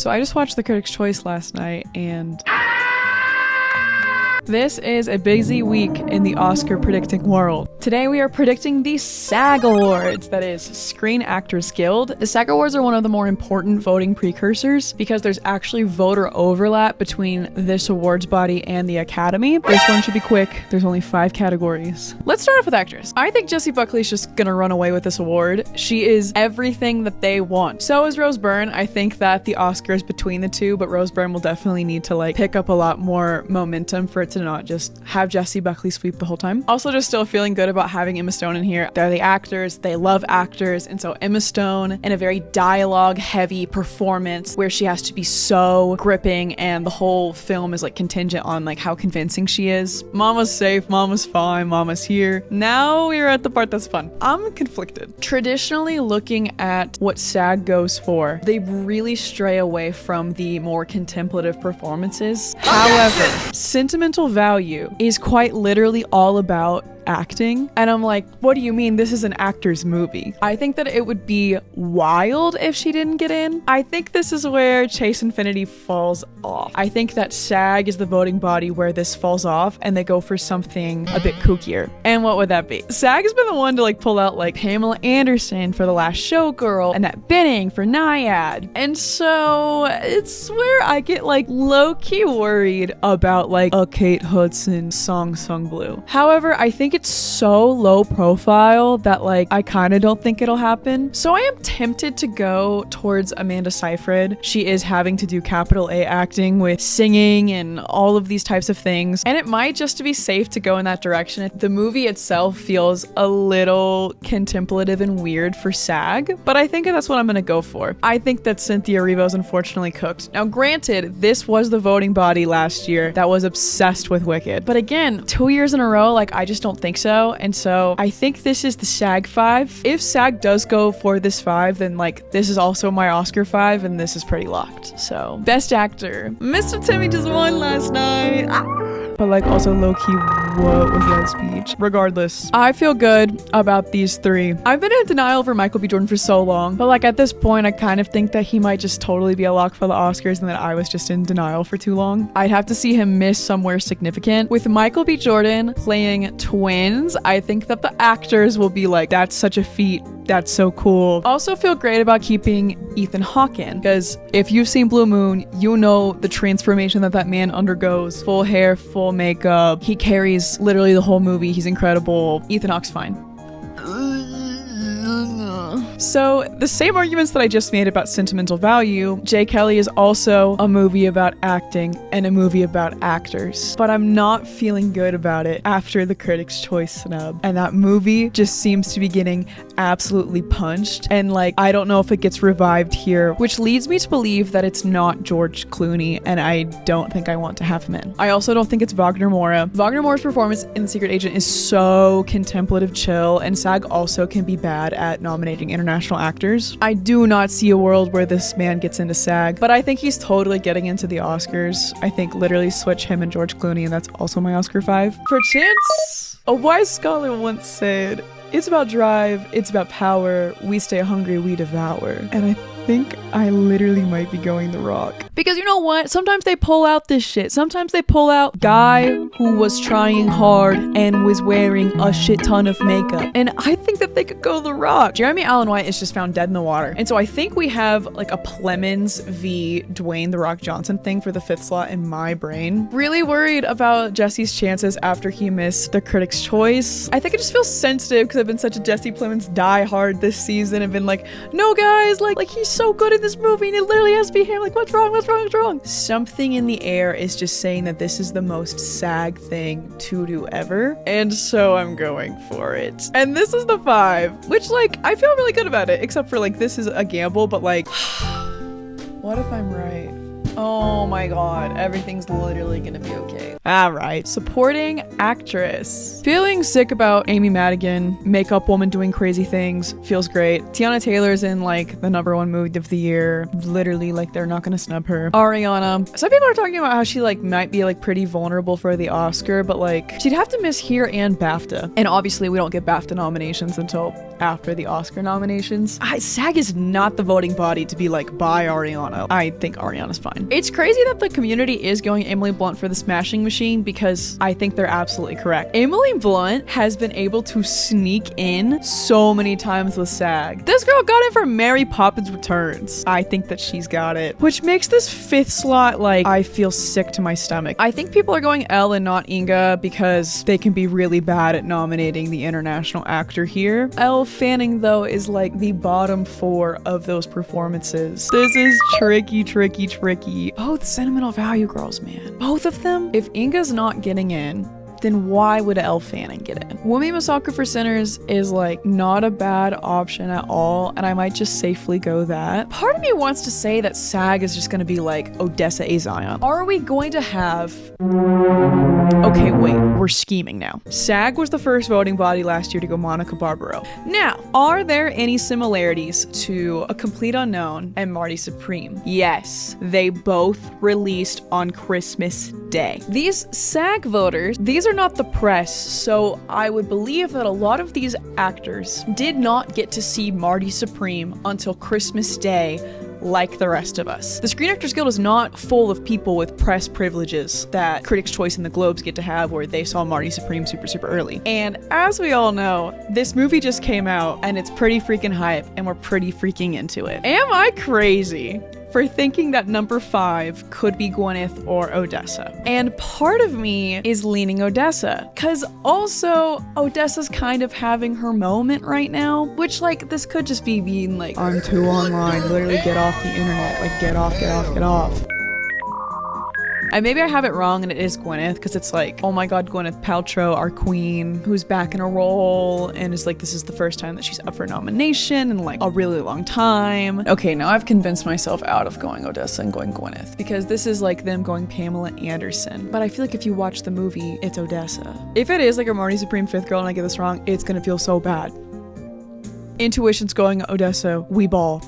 So I just watched the Critics' Choice last night, and this is a busy week in the Oscar predicting world. Today we are predicting the SAG Awards, that is Screen Actors Guild. The SAG Awards are one of the more important voting precursors because there's actually voter overlap between this awards body and the Academy. This one should be quick. There's only 5 categories. Let's start off with actress. I think Jessie Buckley's just gonna run away with this award. She is everything that they want. So is Rose Byrne. I think that the Oscar is between the two, but Rose Byrne will definitely need to pick up a lot more momentum for it to not just have Jessie Buckley sweep the whole time. Also, just still feeling good about having Emma Stone in here. They're the actors, they love actors, and so Emma Stone in a very dialogue heavy performance where she has to be so gripping and the whole film is contingent on how convincing she is. Mama's safe, mama's fine, mama's here. Now we're at the part that's fun. I'm conflicted. Traditionally, looking at what SAG goes for, they really stray away from the more contemplative performances. However, sentimental value is quite literally all about acting, and I'm like, what do you mean? This is an actor's movie. I think that it would be wild if she didn't get in. I think this is where Chase Infinity falls off. I think that SAG is the voting body where this falls off and they go for something a bit kookier. And what would that be? SAG has been the one to pull out Pamela Anderson for The Last Showgirl and that Benning for Naiad. And so it's where I get low-key worried about a Kate Hudson song sung blue. However, I think it's so low profile that I kind of don't think it'll happen. So I am tempted to go towards Amanda Seyfried. She is having to do capital A acting with singing and all of these types of things. And it might just be safe to go in that direction. The movie itself feels a little contemplative and weird for SAG, but I think that's what I'm going to go for. I think that Cynthia Erivo's unfortunately cooked. Now, granted, this was the voting body last year that was obsessed with Wicked. But again, 2 years in a row, I just don't think so. And so I think this is the SAG 5. If SAG does go for this 5, then this is also my Oscar 5, and this is pretty locked. So best actor, Mr. Timmy just won last night. But also low-key, what was that speech? Regardless, I feel good about these 3. I've been in denial over Michael B. Jordan for so long, but at this point I kind of think that he might just totally be a lock for the Oscars and that I was just in denial for too long. I'd have to see him miss somewhere significant. With Michael B. Jordan playing twins, I think that the actors will be that's such a feat. That's so cool. Also feel great about keeping Ethan Hawke in, because if you've seen Blue Moon, you know the transformation that man undergoes. Full hair, full makeup. He carries literally the whole movie. He's incredible. Ethan Hawke's fine. So the same arguments that I just made about sentimental value, J. Kelly is also a movie about acting and a movie about actors. But I'm not feeling good about it after the Critics' Choice snub. And that movie just seems to be getting absolutely punched. And I don't know if it gets revived here, which leads me to believe that it's not George Clooney, and I don't think I want to have him in. I also don't think it's Wagner Moura. Wagner Moura's performance in The Secret Agent is so contemplative chill, and SAG also can be bad at nominating international actors. I do not see a world where this man gets into SAG, but I think he's totally getting into the Oscars. I think literally switch him and George Clooney, and that's also my Oscar 5. For Chance, a wise scholar once said, "It's about drive, it's about power, we stay hungry, we devour." And I think I literally might be going The Rock. Because you know what? Sometimes they pull out this shit. Sometimes they pull out guy who was trying hard and was wearing a shit ton of makeup. And I think that they could go The Rock. Jeremy Allen White is just found dead in the water. And so I think we have a Plemons v. Dwayne The Rock Johnson thing for the 5th slot in my brain. Really worried about Jesse's chances after he missed the Critics' Choice. I think I just feel sensitive because I've been such a Jesse Plemons diehard this season and been no guys, he's so good in this movie and it literally has to be him. What's wrong? Something in the air is just saying that this is the most SAG thing to do ever. And so I'm going for it. And this is the 5, which I feel really good about it, except for this is a gamble, but what if I'm right? Oh my god, everything's literally gonna be okay. Alright, supporting actress. Feeling sick about Amy Madigan, makeup woman doing crazy things, feels great. Tiana Taylor's in like the #1 movie of the year. Literally, like, they're not gonna snub her. Ariana. Some people are talking about how she like might be like pretty vulnerable for the Oscar, but like she'd have to miss here and BAFTA. And obviously we don't get BAFTA nominations until after the Oscar nominations. SAG is not the voting body to be like, bye Ariana. I think Ariana's fine. It's crazy that the community is going Emily Blunt for the Smashing Machine because I think they're absolutely correct. Emily Blunt has been able to sneak in so many times with SAG. This girl got it for Mary Poppins Returns. I think that she's got it, which makes this 5th slot like I feel sick to my stomach. I think people are going Elle and not Inga because they can be really bad at nominating the international actor here. Elle Fanning though is like the bottom 4 of those performances. This is tricky. Both sentimental value girls, man. Both of them. If Inga's not getting in, then why would Elle Fanning get in? Wumi Masako for Sinners is like not a bad option at all, and I might just safely go that. Part of me wants to say that SAG is just gonna be like Odessa A. Zion. Are we going to have... Okay, wait, we're scheming now. SAG was the first voting body last year to go Monica Barbaro. Now, are there any similarities to A Complete Unknown and Marty Supreme? Yes, they both released on Christmas Day. These SAG voters, these are not the press, so I would believe that a lot of these actors did not get to see Marty Supreme until Christmas Day like the rest of us. The Screen Actors Guild is not full of people with press privileges that Critics' Choice and the Globes get to have where they saw Marty Supreme super early. And as we all know, this movie just came out and it's pretty freaking hype and we're pretty freaking into it. Am I crazy for thinking that number 5 could be Gwyneth or Odessa? And part of me is leaning Odessa, because also Odessa's kind of having her moment right now, which like this could just be being like, I'm too online, literally get off the internet, like get off. And maybe I have it wrong and it is Gwyneth, because it's like, oh my god, Gwyneth Paltrow, our queen, who's back in a role, and is like, this is the first time that she's up for nomination in like a really long time. Okay, now I've convinced myself out of going Odessa and going Gwyneth, because this is like them going Pamela Anderson. But I feel like if you watch the movie, it's Odessa. If it is like a Marty Supreme 5th girl and I get this wrong, it's gonna feel so bad. Intuition's going Odessa. We ball.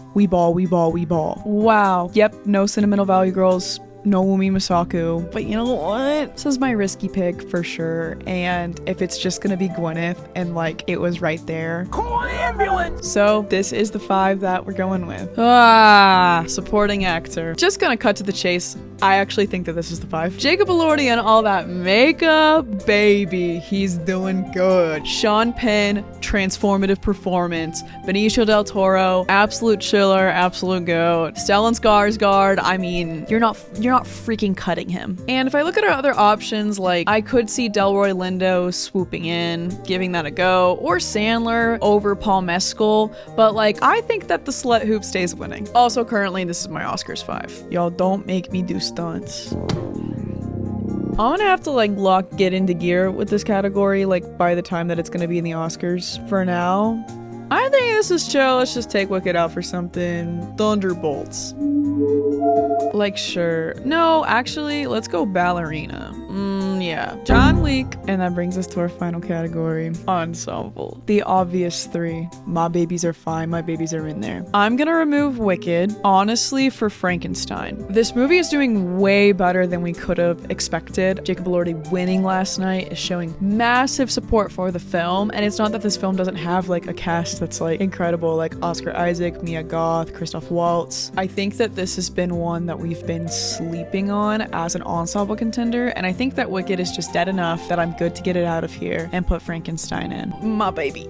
Wow. Yep, no sentimental value girls. No Wumi Masako. But you know what? This is my risky pick for sure. And if it's just gonna be Gwyneth and like it was right there. Call an ambulance! So this is the 5 that we're going with. Supporting actor. Just gonna cut to the chase. I actually think that this is the 5. Jacob Elordi and all that makeup, baby. He's doing good. Sean Penn, transformative performance. Benicio del Toro, absolute chiller, absolute goat. Stellan Skarsgård, I mean, you're not freaking cutting him. And if I look at our other options, like I could see Delroy Lindo swooping in, giving that a go, or Sandler over Paul Mescal, but like I think that the slut hoop stays winning. Also, currently this is my Oscars 5. Y'all don't make me do stunts. I'm gonna have to like get into gear with this category like by the time that it's gonna be in the Oscars. For now, I think this is chill. Let's just take Wicked out for something. Thunderbolts. Like, sure. No, actually, let's go Ballerina. Yeah. John Wick. And that brings us to our final category, Ensemble. The obvious 3. My babies are fine. My babies are in there. I'm gonna remove Wicked, honestly, for Frankenstein. This movie is doing way better than we could have expected. Jacob Elordi winning last night is showing massive support for the film. And it's not that this film doesn't have like a cast that's like incredible, like Oscar Isaac, Mia Goth, Christoph Waltz. I think that this has been one that we've been sleeping on as an ensemble contender, and I think that Wicked is just dead enough that I'm good to get it out of here and put Frankenstein in. My baby.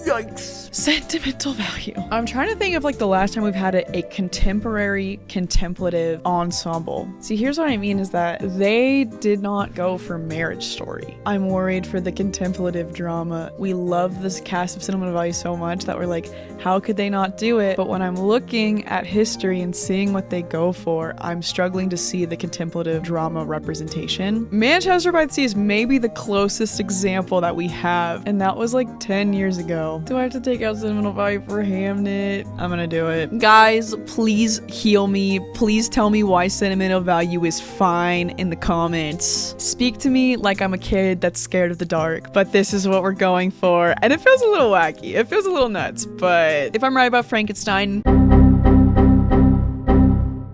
Yikes. Sentimental value. I'm trying to think of like the last time we've had a contemporary contemplative ensemble. See, here's what I mean is that they did not go for Marriage Story. I'm worried for the contemplative drama. We love this cast of sentimental value so much that we're like, how could they not do it? But when I'm looking at history and seeing what they go for, I'm struggling to see the contemplative drama representation. Manchester by the Sea is maybe the closest example that we have, and that was like 10 years ago. Do I have to take out sentimental value for Hamnet? I'm gonna do it. Guys, please heal me. Please tell me why sentimental value is fine in the comments. Speak to me like I'm a kid that's scared of the dark, but this is what we're going for. And it feels a little wacky. It feels a little nuts, but if I'm right about Frankenstein,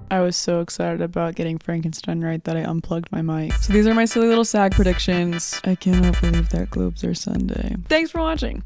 I was so excited about getting Frankenstein right that I unplugged my mic. So these are my silly little SAG predictions. I cannot believe that Globes are Sunday. Thanks for watching.